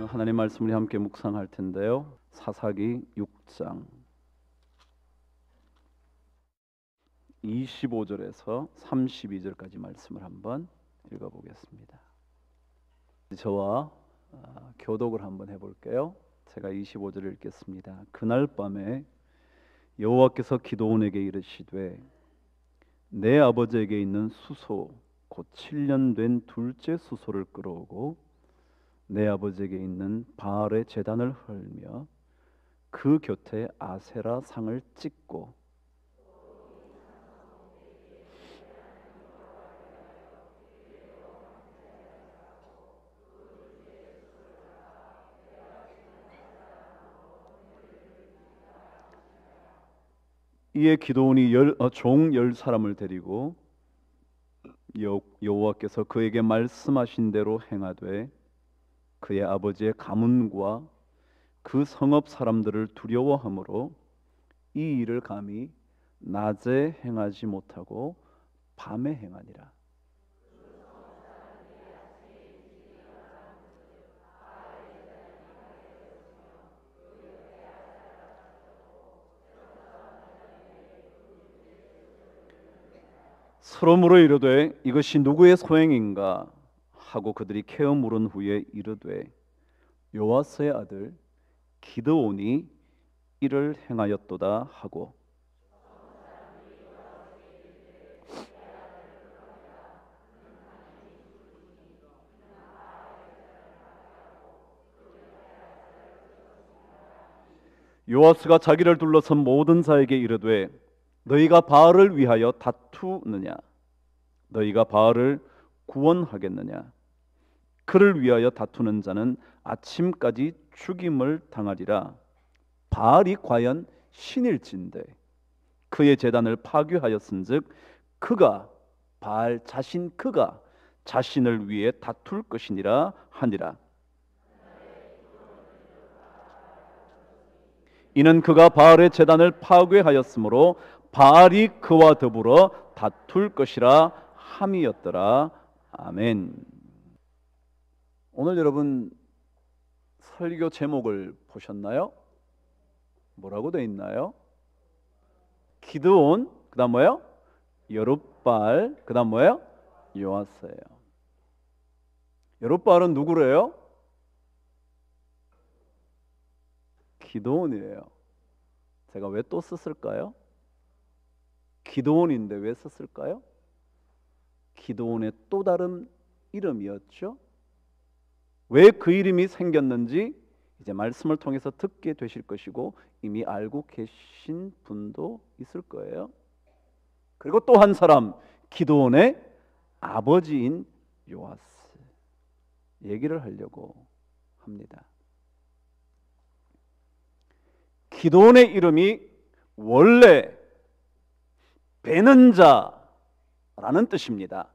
하나님 말씀을 함께 묵상할 텐데요. 사사기 6장 25절에서 32절까지 말씀을 한번 읽어보겠습니다. 저와 교독을 한번 해볼게요. 제가 25절을 읽겠습니다. 그날 밤에 여호와께서 기드온에게 이르시되 내 아버지에게 있는 수소 곧 7년 된 둘째 수소를 끌어오고 내 아버지에게 있는 바알의 제단을 헐며 그 곁에 아세라 상을 찍고 이에 기드온이 종 10사람을 데리고 여호와께서 그에게 말씀하신 대로 행하되 그의 아버지의 가문과 그 성읍 사람들을 두려워하므로 이 일을 감히 낮에 행하지 못하고 밤에 행하니라. 서로므로 이르되 이것이 누구의 소행인가 하고 그들이 캐어 물은 후에 이르되 요아스의 아들 기드온이 이를 행하였도다 하고 요아스가 자기를 둘러선 모든 자에게 이르되 너희가 바알을 위하여 다투느냐? 너희가 바알을 구원하겠느냐? 그를 위하여 다투는 자는 아침까지 죽임을 당하리라. 바알이 과연 신일진데 그의 제단을 파괴하였은즉 그가 바알 자신 그가 자신을 위해 다툴 것이니라 하니라. 이는 그가 바알의 제단을 파괴하였으므로 바알이 그와 더불어 다툴 것이라 함이었더라. 아멘. 오늘 여러분 설교 제목을 보셨나요? 뭐라고 되어 있나요? 기드온, 그 다음 뭐예요? 여룹바알, 그 다음 뭐예요? 요아스예요. 여룹바알은 누구래요? 기드온이래요. 제가 왜 또 썼을까요? 기드온인데 왜 썼을까요? 기드온의 또 다른 이름이었죠. 왜 그 이름이 생겼는지 이제 말씀을 통해서 듣게 되실 것이고 이미 알고 계신 분도 있을 거예요. 그리고 또 한 사람 기드온의 아버지인 요아스 얘기를 하려고 합니다. 기드온의 이름이 원래 베는 자라는 뜻입니다.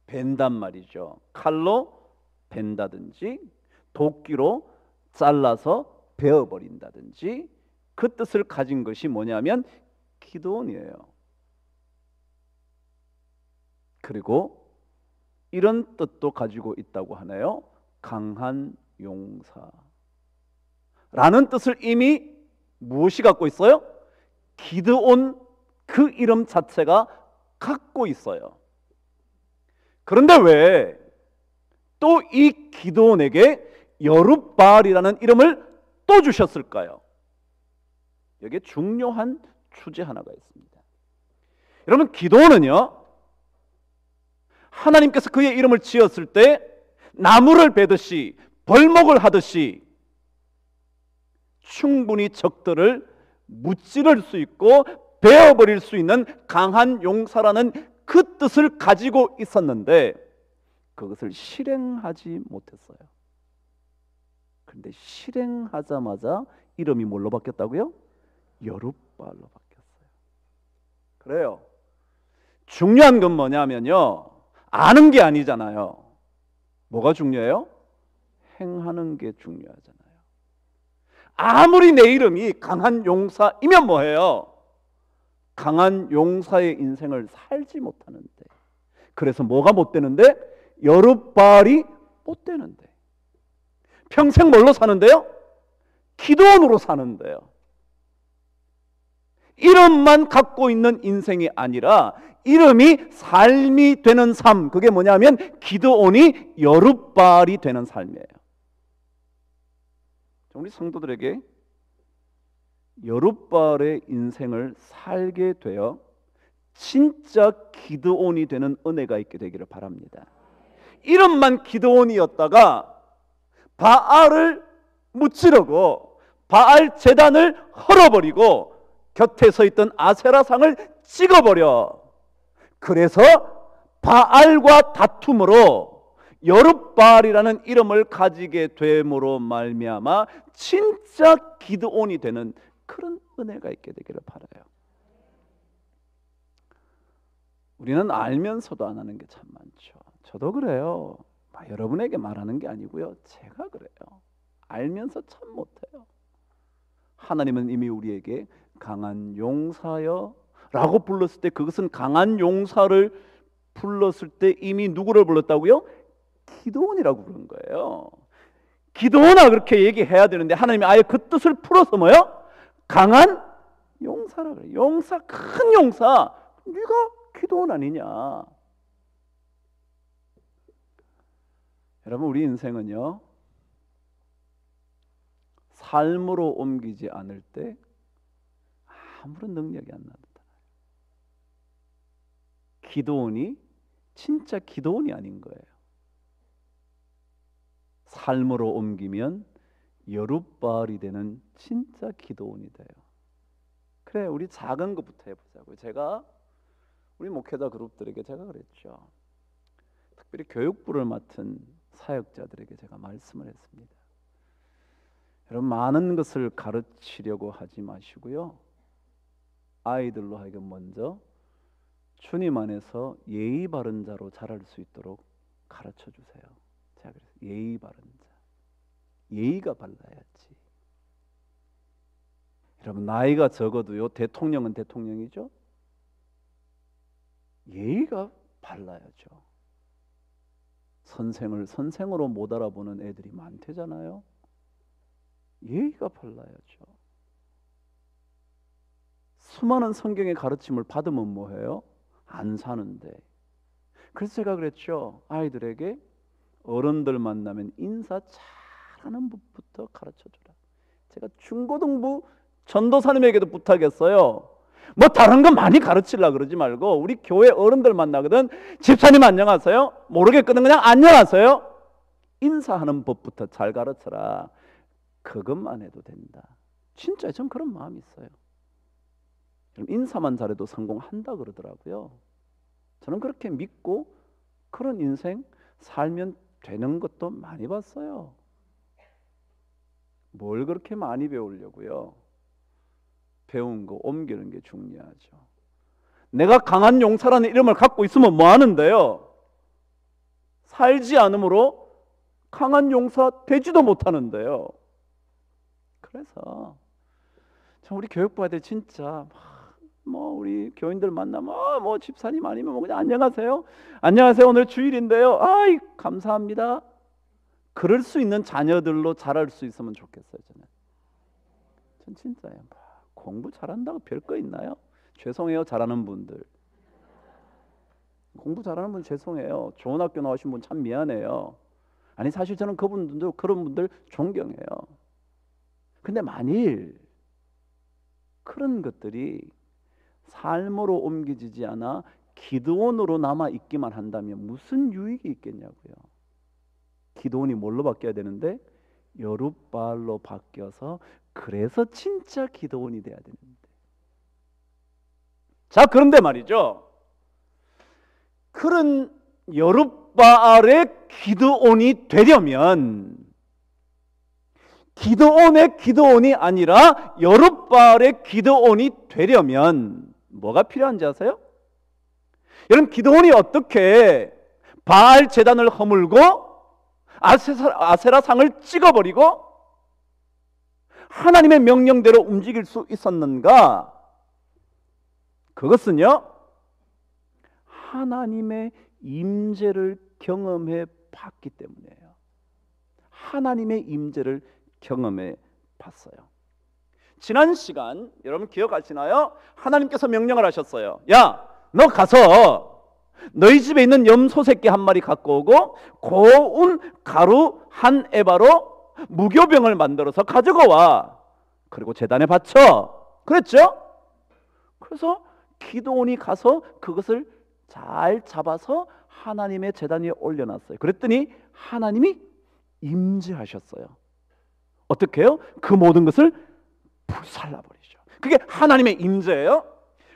벤단 말이죠. 칼로 벤다든지 도끼로 잘라서 베어버린다든지 그 뜻을 가진 것이 뭐냐면 기드온이에요. 그리고 이런 뜻도 가지고 있다고 하네요. 강한 용사라는 뜻을 이미 무엇이 갖고 있어요? 기드온 그 이름 자체가 갖고 있어요. 그런데 왜 또 이 기드온에게 여룹바알이라는 이름을 또 주셨을까요? 여기에 중요한 주제 하나가 있습니다. 여러분 기드온은요 하나님께서 그의 이름을 지었을 때 나무를 베듯이 벌목을 하듯이 충분히 적들을 무찌를 수 있고 베어버릴 수 있는 강한 용사라는 그 뜻을 가지고 있었는데 그것을 실행하지 못했어요. 그런데 실행하자마자 이름이 뭘로 바뀌었다고요? 여룹바알로 바뀌었어요. 그래요. 중요한 건 뭐냐면요 아는 게 아니잖아요. 뭐가 중요해요? 행하는 게 중요하잖아요. 아무리 내 이름이 강한 용사이면 뭐해요? 강한 용사의 인생을 살지 못하는데 그래서 뭐가 못 되는데? 여룹바알이 못 되는데 평생 뭘로 사는데요? 기도원으로 사는데요. 이름만 갖고 있는 인생이 아니라 이름이 삶이 되는 삶, 그게 뭐냐면 기드온이 여룻발이 되는 삶이에요. 우리 성도들에게 여룻발의 인생을 살게 되어 진짜 기드온이 되는 은혜가 있게 되기를 바랍니다. 이름만 기드온이었다가 바알을 무찌르고 바알 제단을 헐어버리고 곁에 서 있던 아세라상을 찍어버려. 그래서 바알과 다툼으로 여룻바알이라는 이름을 가지게 됨으로 말미암아 진짜 기드온이 되는 그런 은혜가 있게 되기를 바라요. 우리는 알면서도 안 하는 게 참 많죠. 저도 그래요. 여러분에게 말하는 게 아니고요, 제가 그래요. 알면서 참 못해요. 하나님은 이미 우리에게 강한 용사여 라고 불렀을 때, 그것은 강한 용사를 불렀을 때 이미 누구를 불렀다고요? 기드온이라고 부른 거예요. 기드온아 그렇게 얘기해야 되는데 하나님이 아예 그 뜻을 풀어서 뭐요? 강한 용사라 그래요. 용사, 큰 용사. 네가 기드온 아니냐. 여러분, 우리 인생은요, 삶으로 옮기지 않을 때 아무런 능력이 안 나타나요. 기드온이 진짜 기드온이 아닌 거예요. 삶으로 옮기면 여룻바알이 되는 진짜 기드온이 돼요. 그래, 우리 작은 것부터 해보자고요. 제가 우리 목회자 그룹들에게 제가 그랬죠. 특별히 교육부를 맡은 사역자들에게 제가 말씀을 했습니다. 여러분, 많은 것을 가르치려고 하지 마시고요, 아이들로 하여금 먼저 주님 안에서 예의 바른 자로 자랄 수 있도록 가르쳐 주세요. 제가 그래서 예의 바른 자, 예의가 발라야지. 여러분, 나이가 적어도요, 대통령은 대통령이죠. 예의가 발라야죠. 선생을 선생으로 못 알아보는 애들이 많대잖아요. 예의가 발라야죠. 수많은 성경의 가르침을 받으면 뭐해요? 안 사는데. 그래서 제가 그랬죠. 아이들에게 어른들 만나면 인사 잘하는 법부터 가르쳐주라. 제가 중고등부 전도사님에게도 부탁했어요. 뭐 다른 거 많이 가르치려고 그러지 말고 우리 교회 어른들 만나거든 집사님 안녕하세요? 모르겠거든 그냥 안녕하세요? 인사하는 법부터 잘 가르쳐라. 그것만 해도 된다. 진짜 전 그런 마음이 있어요. 인사만 잘해도 성공한다 그러더라고요. 저는 그렇게 믿고 그런 인생 살면 되는 것도 많이 봤어요. 뭘 그렇게 많이 배우려고요? 배운 거 옮기는 게 중요하죠. 내가 강한 용사라는 이름을 갖고 있으면 뭐 하는데요? 살지 않으므로 강한 용사 되지도 못하는데요. 그래서 우리 교육부한테 진짜 뭐 우리 교인들 만나면 뭐 집사님 아니면 뭐 그냥 안녕하세요. 안녕하세요. 오늘 주일인데요. 아이 감사합니다. 그럴 수 있는 자녀들로 자랄 수 있으면 좋겠어요. 전 진짜요. 공부 잘한다고 별거 있나요? 죄송해요. 잘하는 분들. 공부 잘하는 분 죄송해요. 좋은 학교 나오신 분 참 미안해요. 아니 사실 저는 그분들도 그런 분들 존경해요. 근데 만일 그런 것들이 삶으로 옮겨지지 않아 기드온으로 남아 있기만 한다면 무슨 유익이 있겠냐고요. 기드온이 뭘로 바뀌어야 되는데 여룻바알로 바뀌어서 그래서 진짜 기드온이 돼야 되는데. 자, 그런데 말이죠. 그런 여룻바알의 기드온이 되려면 기드온의 기드온이 아니라 여룻바알의 기드온이 되려면 뭐가 필요한지 아세요? 여러분, 기드온이 어떻게 바알 제단을 허물고 아세라 상을 찍어버리고 하나님의 명령대로 움직일 수 있었는가? 그것은요, 하나님의 임재를 경험해 봤기 때문이에요. 하나님의 임재를 경험해 봤어요. 지난 시간 여러분 기억하시나요? 하나님께서 명령을 하셨어요. 야, 너 가서 너희 집에 있는 염소 새끼 한 마리 갖고 오고 고운 가루 한 에바로 무교병을 만들어서 가지고 와. 그리고 제단에 바쳐. 그랬죠? 그래서 기드온이 가서 그것을 잘 잡아서 하나님의 제단 위에 올려놨어요. 그랬더니 하나님이 임재하셨어요. 어떻게 해요? 그 모든 것을 불살라버리죠. 그게 하나님의 임재예요.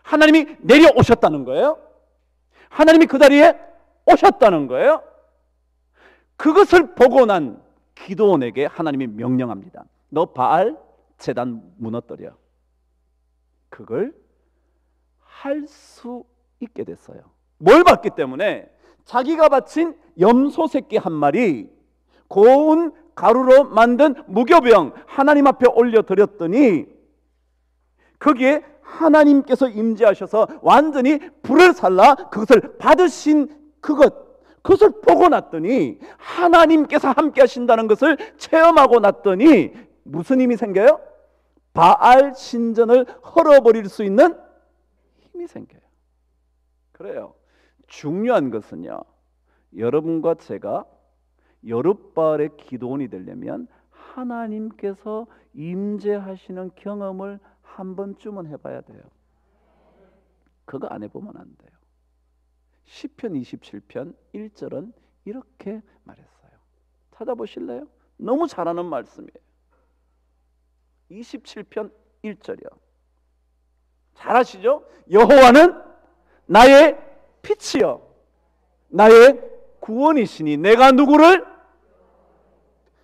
하나님이 내려오셨다는 거예요. 하나님이 그 자리에 오셨다는 거예요. 그것을 보고 난 기드온에게 하나님이 명령합니다. 너 바알 제단 무너뜨려. 그걸 할 수 있게 됐어요. 뭘 봤기 때문에? 자기가 바친 염소 새끼 한 마리, 고운 가루로 만든 무교병 하나님 앞에 올려드렸더니 거기에 하나님께서 임재하셔서 완전히 불을 살라 그것을 받으신 그것을 보고 났더니, 하나님께서 함께 하신다는 것을 체험하고 났더니 무슨 힘이 생겨요? 바알 신전을 헐어버릴 수 있는 힘이 생겨요. 그래요. 중요한 것은요, 여러분과 제가 여룻바알의 기도원이 되려면 하나님께서 임재하시는 경험을 한 번쯤은 해봐야 돼요. 그거 안 해보면 안 돼요. 시편 27편 1절은 이렇게 말했어요. 찾아보실래요? 너무 잘하는 말씀이에요. 27편 1절이요. 잘 아시죠? 여호와는 나의 빛이요 나의 구원이시니 내가 누구를?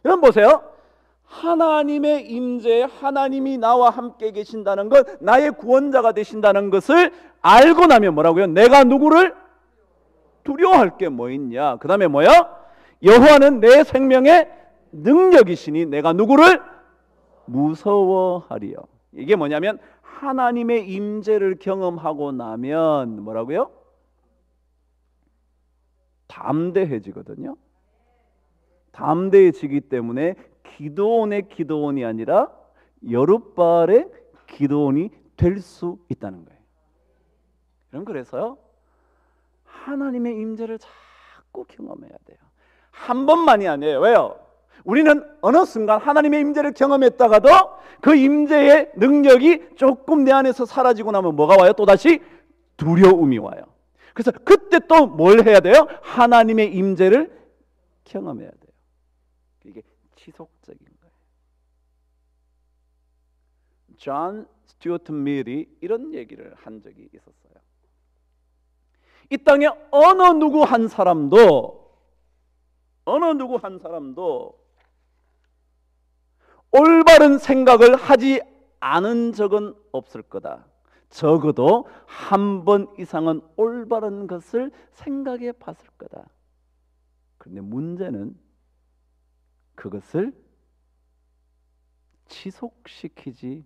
여러분 보세요. 하나님의 임재에 하나님이 나와 함께 계신다는 것, 나의 구원자가 되신다는 것을 알고 나면 뭐라고요? 내가 누구를? 두려워할 게 뭐 있냐? 그 다음에 뭐야? 여호와는 내 생명의 능력이시니 내가 누구를? 무서워하리요. 이게 뭐냐면 하나님의 임재를 경험하고 나면 뭐라고요? 담대해지거든요. 담대해지기 때문에 기드온의 기드온이 아니라 여룻바알의 기드온이 될 수 있다는 거예요. 그래서요, 하나님의 임재를 자꾸 경험해야 돼요. 한 번만이 아니에요. 왜요? 우리는 어느 순간 하나님의 임재를 경험했다가도 그 임재의 능력이 조금 내 안에서 사라지고 나면 뭐가 와요? 또다시 두려움이 와요. 그래서 그때 또 뭘 해야 돼요? 하나님의 임재를 경험해야 돼요. 이게 지속적인 거예요. 존 스튜어트 밀이 이런 얘기를 한 적이 있었어요. 이 땅에 어느 누구 한 사람도 올바른 생각을 하지 않은 적은 없을 거다. 적어도 한 번 이상은 올바른 것을 생각해 봤을 거다. 그런데 문제는 그것을 지속시키지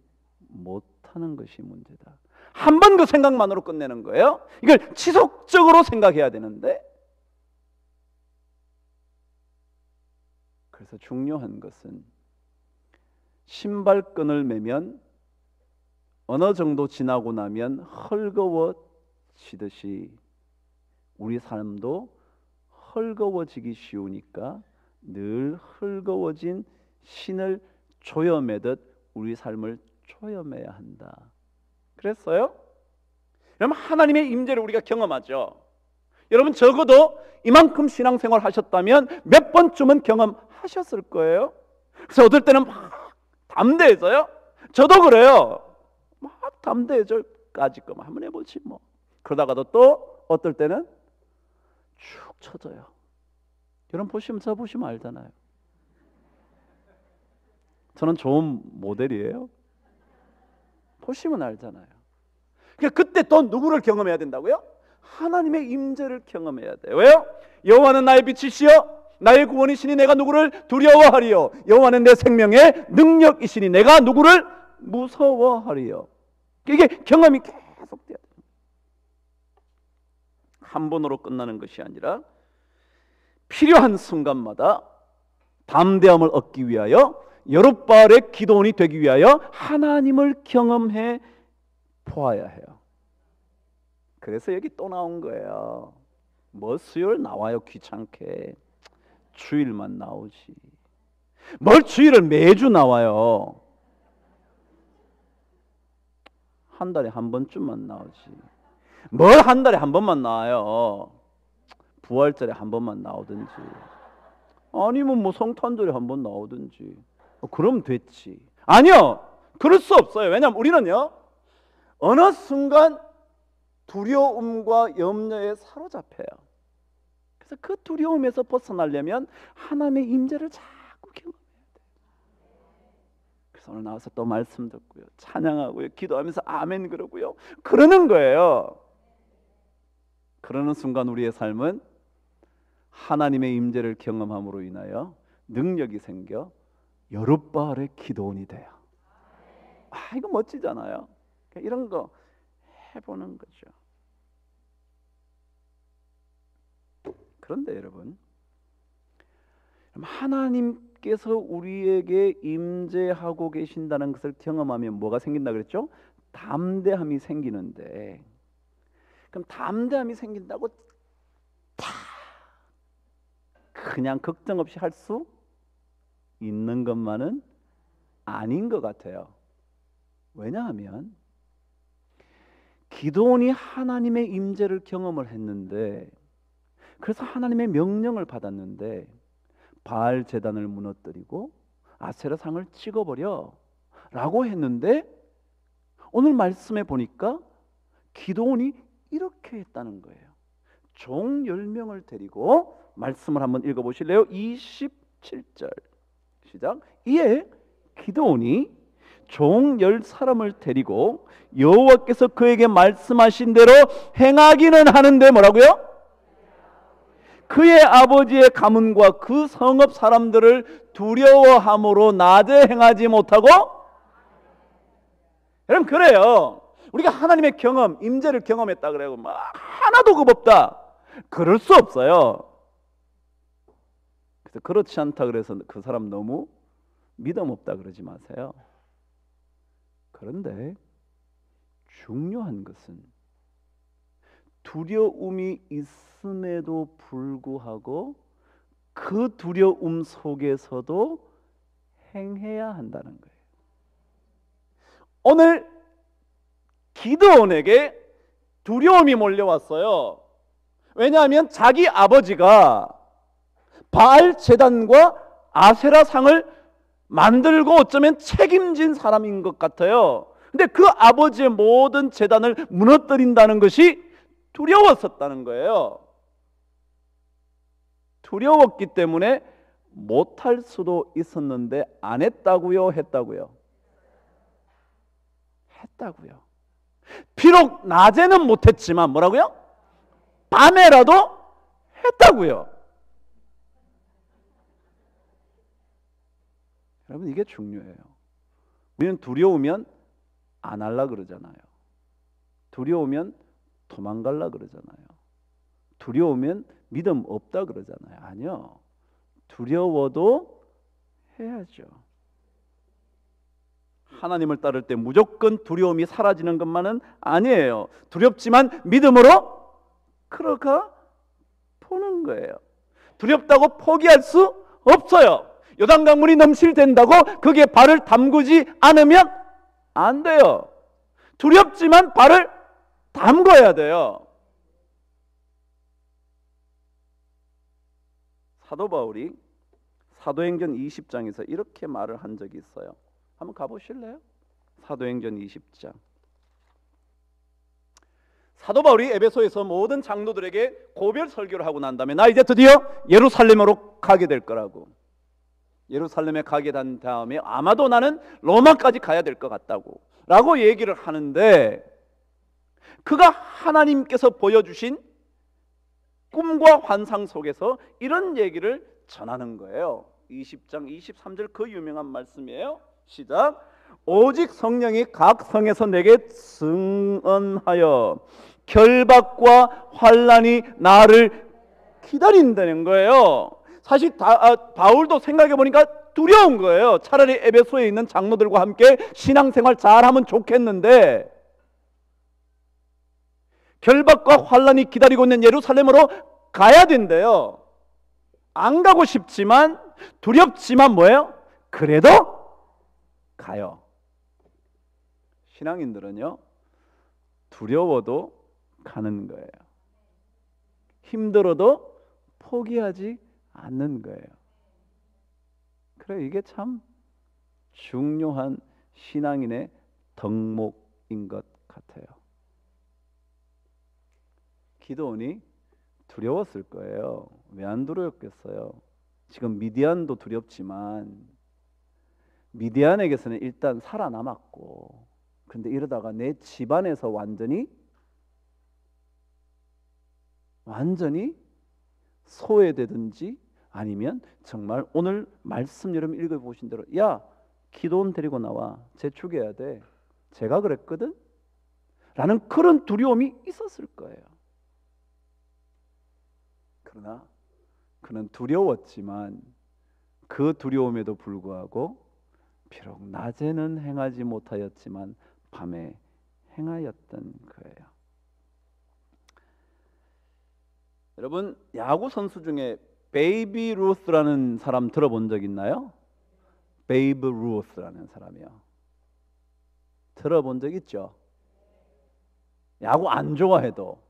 못하는 것이 문제다. 한 번 그 생각만으로 끝내는 거예요. 이걸 지속적으로 생각해야 되는데, 그래서 중요한 것은 신발끈을 매면 어느 정도 지나고 나면 헐거워지듯이 우리 삶도 헐거워지기 쉬우니까 늘 헐거워진 신을 조여매듯 우리 삶을 조여매야 한다. 그랬어요? 여러분, 하나님의 임재를 우리가 경험하죠. 여러분 적어도 이만큼 신앙생활 하셨다면 몇 번쯤은 경험하셨을 거예요. 그래서 어떨 때는 막 담대해져요. 저도 그래요. 막 담대해져. 까짓 거만 한번 해보지 뭐. 그러다가도 또 어떨 때는 축 처져요. 여러분 저 보시면 알잖아요. 저는 좋은 모델이에요. 보시면 알잖아요. 그때 또 누구를 경험해야 된다고요? 하나님의 임재를 경험해야 돼요. 왜요? 여호와는 나의 빛이시여 나의 구원이시니 내가 누구를 두려워하리요. 여호와는 내 생명의 능력이시니 내가 누구를 무서워하리요. 이게 경험이 계속돼야 돼요. 한 번으로 끝나는 것이 아니라 필요한 순간마다 담대함을 얻기 위하여, 여룻바알의 기도원이 되기 위하여 하나님을 경험해 보아야 해요. 그래서 여기 또 나온 거예요. 뭐 수요일 나와요, 귀찮게. 주일만 나오지. 뭘 주일을 매주 나와요. 한 달에 한 번쯤만 나오지. 뭘 한 달에 한 번만 나와요. 부활절에 한 번만 나오든지, 아니면 뭐 성탄절에 한 번 나오든지, 그럼 됐지. 아니요, 그럴 수 없어요. 왜냐하면 우리는요, 어느 순간 두려움과 염려에 사로잡혀요. 그래서 그 두려움에서 벗어나려면 하나님의 임재를 자꾸 경험해야 돼요. 그래서 오늘 나와서 또 말씀 듣고요, 찬양하고요, 기도하면서 아멘 그러고요, 그러는 거예요. 그러는 순간 우리의 삶은 하나님의 임재를 경험함으로 인하여 능력이 생겨 여룻바알의 기도원이 돼요. 아, 이거 멋지잖아요. 이런 거 해보는 거죠. 그런데 여러분, 하나님께서 우리에게 임재하고 계신다는 것을 경험하면 뭐가 생긴다 그랬죠? 담대함이 생기는데, 그럼 담대함이 생긴다고 다 그냥 걱정 없이 할 수 있는 것만은 아닌 것 같아요. 왜냐하면 기도원이 하나님의 임재를 경험을 했는데, 그래서 하나님의 명령을 받았는데 바알 제단을 무너뜨리고 아세라 상을 찍어버려 라고 했는데, 오늘 말씀에 보니까 기도원이 이렇게 했다는 거예요. 종 10명을 데리고, 말씀을 한번 읽어보실래요? 27절 시작. 이에 기드온이 종 10사람을 데리고 여호와께서 그에게 말씀하신 대로 행하기는 하는데, 뭐라고요? 그의 아버지의 가문과 그 성읍 사람들을 두려워함으로 낮에 행하지 못하고. 여러분, 그래요. 우리가 하나님의 경험, 임재를 경험했다 그래요. 막 하나도 겁없다, 그럴 수 없어요. 그래서 그렇지 않다 그래서 그 사람 너무 믿음 없다 그러지 마세요. 그런데 중요한 것은 두려움이 있음에도 불구하고 그 두려움 속에서도 행해야 한다는 거예요. 오늘 기드온에게 두려움이 몰려왔어요. 왜냐하면 자기 아버지가 바알 제단과 아세라 상을 만들고 어쩌면 책임진 사람인 것 같아요. 근데 그 아버지의 모든 제단을 무너뜨린다는 것이 두려웠었다는 거예요. 두려웠기 때문에 못할 수도 있었는데 안 했다고요? 했다고요? 했다고요. 비록 낮에는 못했지만 뭐라고요? 밤에라도 했다고요. 여러분, 이게 중요해요. 우리는 두려우면 안 하려 그러잖아요. 두려우면 도망가려 그러잖아요. 두려우면 믿음 없다 그러잖아요. 아니요, 두려워도 해야죠. 하나님을 따를 때 무조건 두려움이 사라지는 것만은 아니에요. 두렵지만 믿음으로 걸어가 보는 거예요. 두렵다고 포기할 수 없어요. 요단강물이 넘실댄다고 거기에 발을 담그지 않으면 안 돼요. 두렵지만 발을 담궈야 돼요. 사도 바울이 사도행전 20장에서 이렇게 말을 한 적이 있어요. 한번 가보실래요? 사도행전 20장. 사도 바울이 에베소에서 모든 장로들에게 고별 설교를 하고 난 다음에 나 이제 드디어 예루살렘으로 가게 될 거라고, 예루살렘에 가게 된 다음에 아마도 나는 로마까지 가야 될 것 같다고 라고 얘기를 하는데, 그가 하나님께서 보여주신 꿈과 환상 속에서 이런 얘기를 전하는 거예요. 20장 23절 그 유명한 말씀이에요. 시작. 오직 성령이 각 성에서 내게 증언하여 결박과 환난이 나를 기다린다는 거예요. 사실 바울도 생각해 보니까 두려운 거예요. 차라리 에베소에 있는 장로들과 함께 신앙생활 잘하면 좋겠는데 결박과 환란이 기다리고 있는 예루살렘으로 가야 된대요. 안 가고 싶지만 두렵지만 뭐예요? 그래도 가요. 신앙인들은요, 두려워도 가는 거예요. 힘들어도 포기하지 않는 거예요. 그래, 이게 참 중요한 신앙인의 덕목인 것 같아요. 기드온이 두려웠을 거예요. 왜 안 두려웠겠어요? 지금 미디안도 두렵지만 미디안에게서는 일단 살아남았고, 근데 이러다가 내 집안에서 완전히 소외되든지 아니면 정말 오늘 말씀 여러분 읽어보신 대로 야, 기드온 데리고 나와, 재축해야 돼, 제가 그랬거든 라는 그런 두려움이 있었을 거예요. 그러나 그는 두려웠지만 그 두려움에도 불구하고 비록 낮에는 행하지 못하였지만 밤에 행하였던 거예요. 여러분, 야구 선수 중에 베이비 루스라는 사람 들어본 적 있나요? 베이브 루스라는 사람이요. 들어본 적 있죠? 야구 안 좋아해도,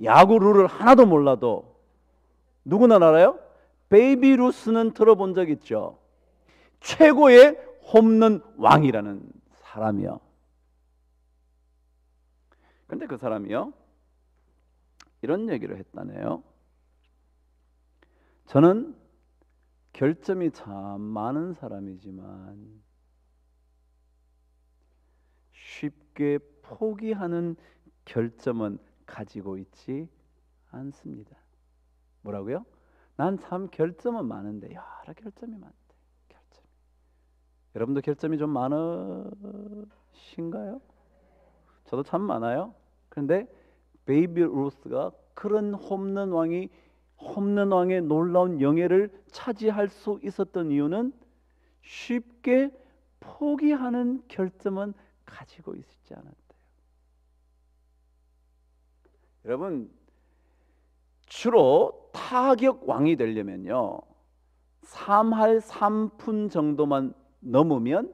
야구 룰을 하나도 몰라도 누구나 알아요? 베이비 루스는 들어본 적 있죠? 최고의 홈런 왕이라는 사람이요. 근데 그 사람이요, 이런 얘기를 했다네요. 저는 결점이 참 많은 사람이지만 쉽게 포기하는 결점은 가지고 있지 않습니다. 뭐라고요? 난 참 결점은 많은데 여러 결점이 많대. 결점이. 여러분도 결점이 좀 많으신가요? 저도 참 많아요. 그런데 베이비 루스가 그런 홈런왕의 놀라운 영예를 차지할 수 있었던 이유는 쉽게 포기하는 결점은 가지고 있지 않았대요. 여러분, 주로 타격 왕이 되려면요, 3할 3푼 정도만 넘으면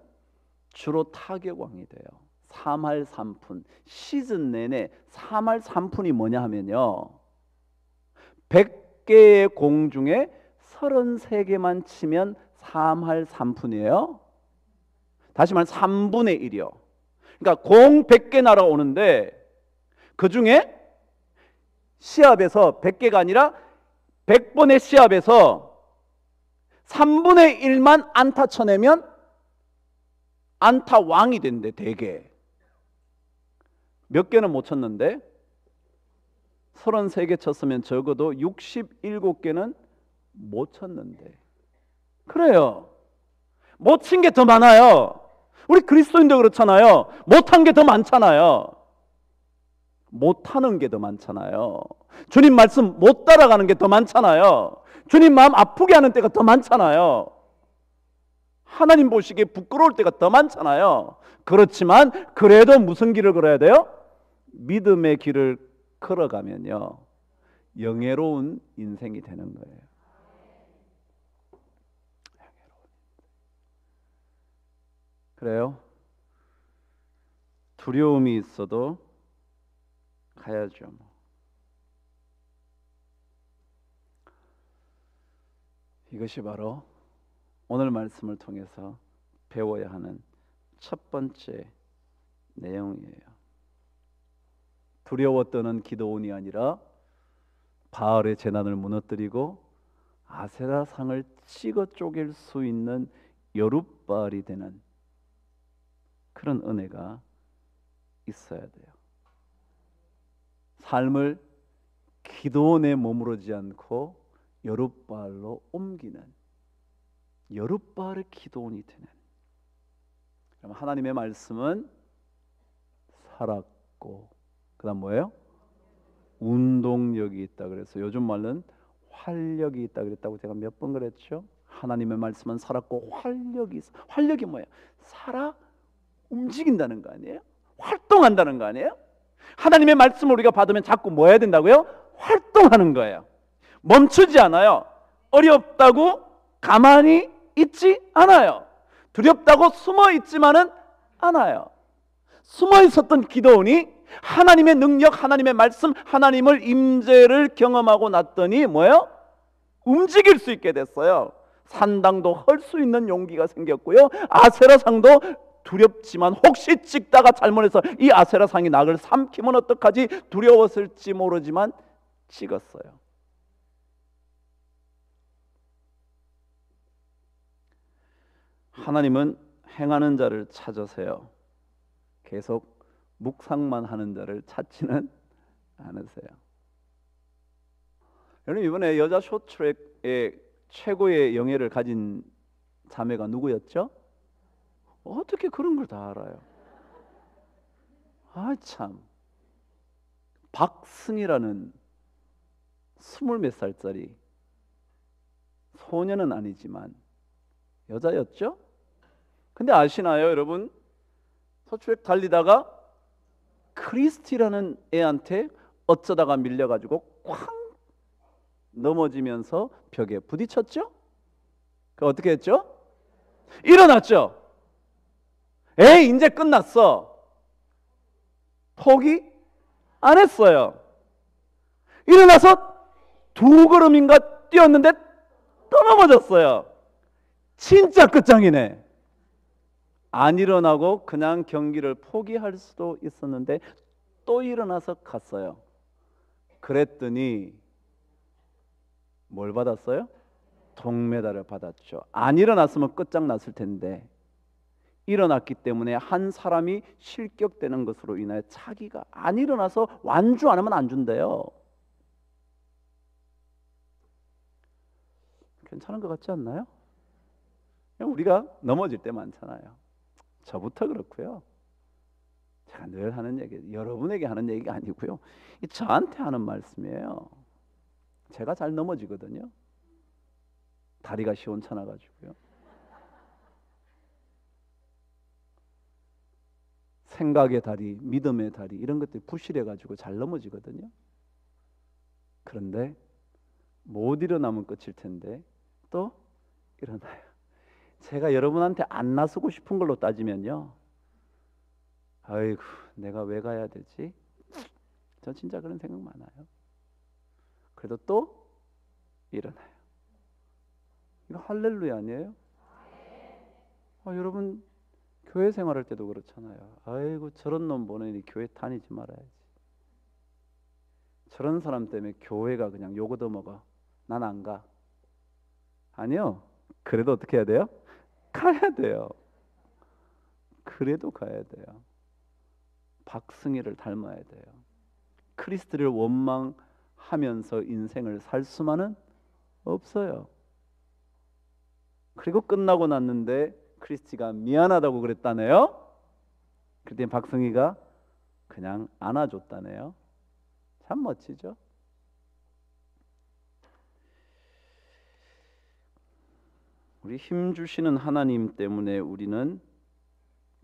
주로 타격 왕이 돼요. 3할 3푼. 시즌 내내 3할 3푼이 뭐냐 하면요, 100개의 공 중에 33개만 치면 3할 3푼이에요. 다시 말해 3분의 1이요. 그러니까 공 100개 날아오는데 그 중에 시합에서 100개가 아니라 100번의 시합에서 3분의 1만 안타 쳐내면 안타 왕이 된대. 대개 몇 개는 못 쳤는데 33개 쳤으면 적어도 67개는 못 쳤는데. 그래요, 못 친 게 더 많아요. 우리 그리스도인도 그렇잖아요. 못한 게 더 많잖아요. 못하는 게 더 많잖아요. 주님 말씀 못 따라가는 게 더 많잖아요. 주님 마음 아프게 하는 때가 더 많잖아요. 하나님 보시기에 부끄러울 때가 더 많잖아요. 그렇지만 그래도 무슨 길을 걸어야 돼요? 믿음의 길을 걸어가면요, 영예로운 인생이 되는 거예요. 그래요? 두려움이 있어도 가야죠. 이것이 바로 오늘 말씀을 통해서 배워야 하는 첫 번째 내용이에요. 두려워 떠는 기드온이 아니라 바알의 제단을 무너뜨리고 아세라 상을 찍어 쪼갤 수 있는 여룻바알이 되는 그런 은혜가 있어야 돼요. 삶을 기드온에 머무르지 않고 여룻바알로 옮기는, 여룻바알의 기드온이 되는. 그럼 하나님의 말씀은 살았고, 그 다음 뭐예요? 운동력이 있다. 그래서 요즘 말은 활력이 있다 그랬다고 제가 몇 번 그랬죠? 하나님의 말씀은 살았고 활력이 있어. 활력이 뭐예요? 살아 움직인다는 거 아니에요? 활동한다는 거 아니에요? 하나님의 말씀을 우리가 받으면 자꾸 뭐 해야 된다고요? 활동하는 거예요. 멈추지 않아요. 어렵다고 가만히 있지 않아요. 두렵다고 숨어 있지만은 않아요. 숨어 있었던 기도원이 하나님의 능력, 하나님의 말씀, 하나님을 임재를 경험하고 났더니 뭐예요? 움직일 수 있게 됐어요. 산당도 헐 수 있는 용기가 생겼고요. 아세라상도 두렵지만 혹시 찍다가 잘못해서 이 아세라상이 낙을 삼키면 어떡하지 두려웠을지 모르지만 찍었어요. 하나님은 행하는 자를 찾으세요. 계속 묵상만 하는 자를 찾지는 않으세요. 여러분 이번에 여자 쇼트트랙의 최고의 영예를 가진 자매가 누구였죠? 어떻게 그런 걸 다 알아요? 아 참, 박승희라는 20몇 살짜리 소녀는 아니지만 여자였죠? 근데 아시나요 여러분? 쇼트트랙 달리다가 크리스티라는 애한테 어쩌다가 밀려가지고 쾅 넘어지면서 벽에 부딪혔죠? 그 어떻게 했죠? 일어났죠? 에이 이제 끝났어. 포기 안 했어요. 일어나서 2걸음인가 뛰었는데 또 넘어졌어요. 진짜 끝장이네. 안 일어나고 그냥 경기를 포기할 수도 있었는데 또 일어나서 갔어요. 그랬더니 뭘 받았어요? 동메달을 받았죠. 안 일어났으면 끝장났을 텐데 일어났기 때문에 한 사람이 실격되는 것으로 인하여 자기가 안 일어나서 완주 안 하면 안 준대요. 괜찮은 것 같지 않나요? 우리가 넘어질 때 많잖아요. 저부터 그렇고요. 제가 늘 하는 얘기, 여러분에게 하는 얘기가 아니고요. 저한테 하는 말씀이에요. 제가 잘 넘어지거든요. 다리가 시원찮아가지고요. 생각의 다리, 믿음의 다리 이런 것들이 부실해가지고 잘 넘어지거든요. 그런데 못 일어나면 끝일 텐데 또 일어나요. 제가 여러분한테 안 나서고 싶은 걸로 따지면요. 아이고 내가 왜 가야 되지? 전 진짜 그런 생각 많아요. 그래도 또 일어나요. 이거 할렐루야 아니에요? 여러분 교회 생활할 때도 그렇잖아요. 아이고 저런 놈 보내니 교회 다니지 말아야지. 저런 사람 때문에 교회가 그냥 욕 얻어먹어. 난 안 가. 아니요. 그래도 어떻게 해야 돼요? 가야 돼요. 그래도 가야 돼요. 박승희를 닮아야 돼요. 크리스트를 원망하면서 인생을 살 수만은 없어요. 그리고 끝나고 났는데 크리스티가 미안하다고 그랬다네요. 그때 박승희가 그냥 안아줬다네요. 참 멋지죠? 우리 힘 주시는 하나님 때문에 우리는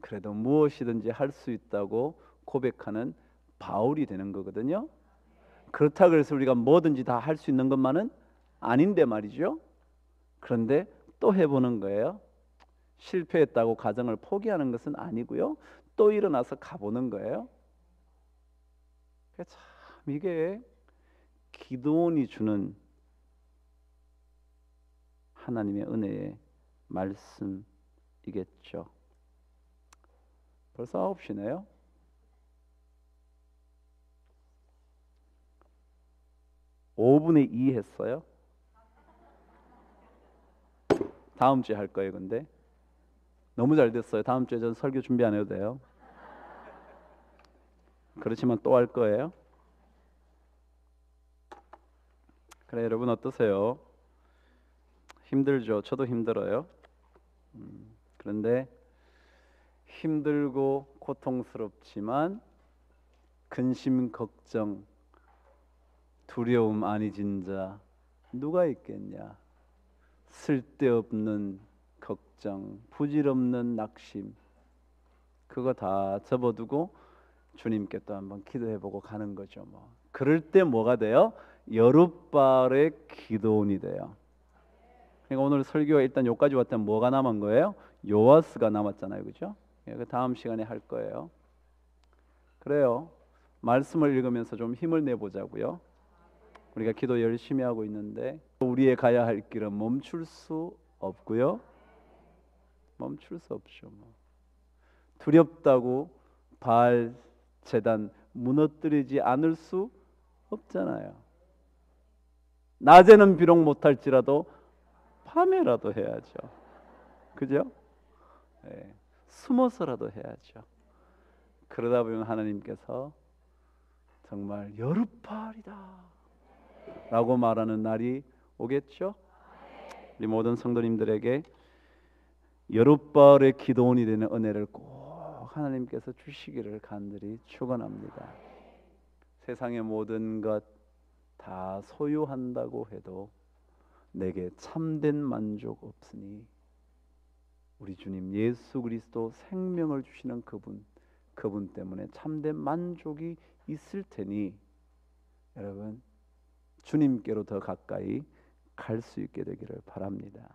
그래도 무엇이든지 할 수 있다고 고백하는 바울이 되는 거거든요. 그렇다고 해서 우리가 뭐든지 다 할 수 있는 것만은 아닌데 말이죠. 그런데 또 해보는 거예요. 실패했다고 가정을 포기하는 것은 아니고요. 또 일어나서 가보는 거예요. 참 이게 기도원이 주는 하나님의 은혜의 말씀이겠죠. 벌써 9시네요. (5분의 2) 했어요. 다음 주에 할 거예요. 근데 너무 잘 됐어요. 다음 주에 전 설교 준비 안 해도 돼요. 그렇지만 또 할 거예요. 그래 여러분 어떠세요? 힘들죠. 저도 힘들어요. 그런데 힘들고 고통스럽지만 근심 걱정 두려움 아니 진자 누가 있겠냐? 쓸데없는 걱정, 부질없는 낙심, 그거 다 접어두고 주님께 또 한번 기도해보고 가는 거죠. 뭐 그럴 때 뭐가 돼요? 여룻발의 기도원이 돼요. 그러니까 오늘 설교가 일단 여기까지 왔다면 뭐가 남은 거예요? 요아스가 남았잖아요, 그죠? 그 다음 시간에 할 거예요. 그래요. 말씀을 읽으면서 좀 힘을 내보자고요. 우리가 기도 열심히 하고 있는데 우리의 가야 할 길은 멈출 수 없고요. 멈출 수 없죠. 뭐. 두렵다고 바알 제단 무너뜨리지 않을 수 없잖아요. 낮에는 비록 못할지라도 밤에라도 해야죠. 그죠? 네. 숨어서라도 해야죠. 그러다 보면 하나님께서 정말 여룻발이다 라고 말하는 날이 오겠죠. 우리 모든 성도님들에게 여룻발의 기도원이 되는 은혜를 꼭 하나님께서 주시기를 간절히 축원합니다. 세상의 모든 것 다 소유한다고 해도 내게 참된 만족 없으니 우리 주님 예수 그리스도 생명을 주시는 그분 때문에 참된 만족이 있을 테니 여러분 주님께로 더 가까이 갈 수 있게 되기를 바랍니다.